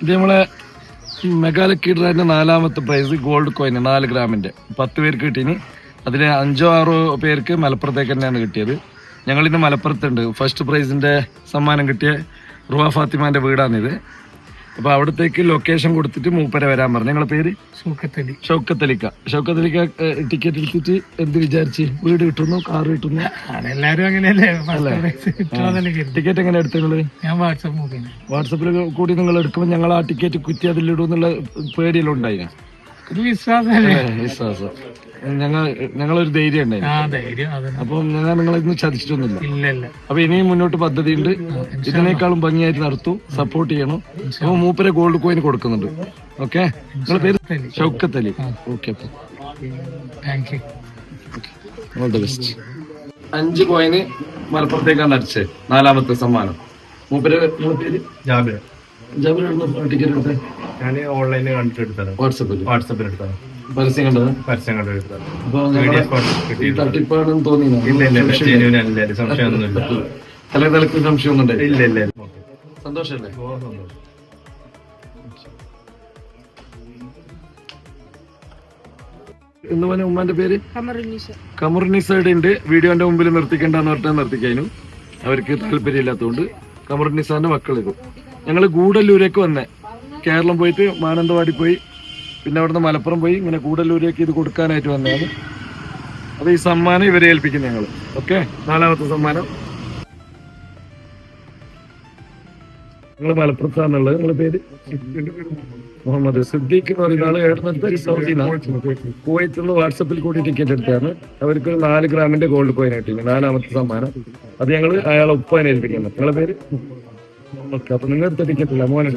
ഇത് നമ്മളെ മെഗാലക്കി ഡ്രൈവിന്റെ 4ാമത്തെ price gold coin 4 ഗ്രാമിന്റെ 10 പേർക്ക് കിട്ടീന്. അതിൽ 5-6 പേർക്ക് മലപ്പുറത്തേക്ക് തന്നെയാണ് കിട്ടിയത്. ഞങ്ങളിന്ന് മലപ്പുറത്തുണ്ട്. ഫസ്റ്റ് പ്രൈസിന്റെ സമ്മാനം കിട്ടിയ റുവ ഫാത്തിമാന്റെ വീടാണിത്. അപ്പൊ അവിടത്തേക്ക് ലൊക്കേഷൻ കൊടുത്തിട്ട് മൂപ്പരെ വരാൻ പറഞ്ഞു. ഞങ്ങളെ പേര് ഷൗക്കത്തലിക്ക. ടിക്കറ്റ് എടുത്തിട്ട് എന്ത് വിചാരിച്ച് വീട് കിട്ടുന്നു, കാർ കിട്ടുന്നു? എല്ലാരും അങ്ങനെയല്ലേ. ടിക്കറ്റ് എങ്ങനെ എടുത്തു നിങ്ങള്? ഞാൻ വാട്സപ്പിൽ കൂടി നിങ്ങൾ എടുക്കുമ്പോൾ ഞങ്ങൾ ആ ടിക്കറ്റ് കുറ്റി അതിലിടുന്നുള്ള പേടിയെല്ലാം ഉണ്ടായി. വിശ്വാസം ഞങ്ങളൊരു ധൈര്യം ഉണ്ടായിരുന്നു. അപ്പൊ ഞങ്ങൾ നിങ്ങളിന്ന് ചതിച്ചിട്ടൊന്നുമില്ല. അപ്പൊ ഇനിയും മുന്നോട്ട് പദ്ധതി ഉണ്ട്. ഇതിനേക്കാളും ഭംഗിയായിട്ട് നടത്തും. സപ്പോർട്ട് ചെയ്യണം. അപ്പൊ മൂപ്പരെ ഗോൾഡ് കോയിൻ കൊടുക്കുന്നുണ്ട്. ഓക്കെ, നിങ്ങളുടെ പേര് Shoukathali. Okay, all the best. 5 കോയിന് മലപ്പുറത്തേക്കാണ് അടിച്ചത്. 4ാമത്തെ സമ്മാനം. മൂപ്പര് പേര് ജാബിർ. ടിക്കറ്റ് എടുത്തത് ഞാൻ ഓൺലൈനിൽ കണ്ടിട്ടെടുത്തത്. വാട്സപ്പിൽ എടുത്തത്. പരസ്യം കണ്ടത്. അപ്പൊ തട്ടിപ്പാണെന്ന് തോന്നിയോ? ഇല്ല, സംശയമൊന്നുമില്ല. തലക്ക് സംശയമൊന്നും ഇല്ല. സന്തോഷല്ലേ? എന്ന് പറഞ്ഞ ഉമ്മാന്റെ പേര് കമറുന്നിസയുടെ ഉണ്ട്. വീഡിയോന്റെ മുമ്പിൽ നിർത്തിക്കണ്ടെന്ന് പറഞ്ഞാൽ നിർത്തിക്കാനും അവർക്ക് താല്പര്യമില്ലാത്തതുകൊണ്ട് കമറുന്നിസാന്റെ മക്കളിത്. ഞങ്ങള് ഗൂഡല്ലൂരേക്ക് വന്നേ. കേരളം പോയിട്ട് മാനന്തവാടി പോയി, പിന്നെ അവിടുന്ന് മലപ്പുറം പോയി, ഇങ്ങനെ ഗൂഡല്ലൂരേക്ക് ഇത് കൊടുക്കാനായിട്ട് വന്നതാണ്. അപ്പൊ ഈ സമ്മാനം ഇവരെ ഏൽപ്പിക്കും ഞങ്ങൾ. ഓക്കെ, 4ാമത്തെ സമ്മാനം. നിങ്ങൾ മലപ്പുറത്താണുള്ളത്. നിങ്ങളുടെ പേര്? മുഹമ്മദ് സിദ്ദീഖ് എന്ന് പറയുന്ന ആള് എഴുന്നേറ്റ് സൗദിയിലാണ്. കുവൈത്തിൽ വാട്സപ്പിൽ കൂടി ടിക്കറ്റ് എടുത്താണ്. അവർക്ക് 4 ഗ്രാമിന്റെ ഗോൾഡ് കോയിൻ കിട്ടി. 4ാമത്തെ സമ്മാനം. അത് ഞങ്ങൾ അയാളെ ഉപ്പാനെ ഏൽപ്പിക്കുന്നത്. നിങ്ങളുടെ പേര്? ഓക്കെ, അപ്പൊ നിങ്ങൾ എടുത്ത ടിക്കറ്റ് ഇല്ല മോനെ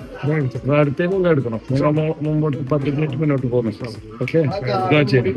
അടുത്തേക്ക് നിങ്ങൾ എടുക്കണം. നിങ്ങൾ മുമ്പോട്ട് 10 മിനിറ്റ് മുന്നോട്ട് പോകുന്നു. ഓക്കെ, ശരി.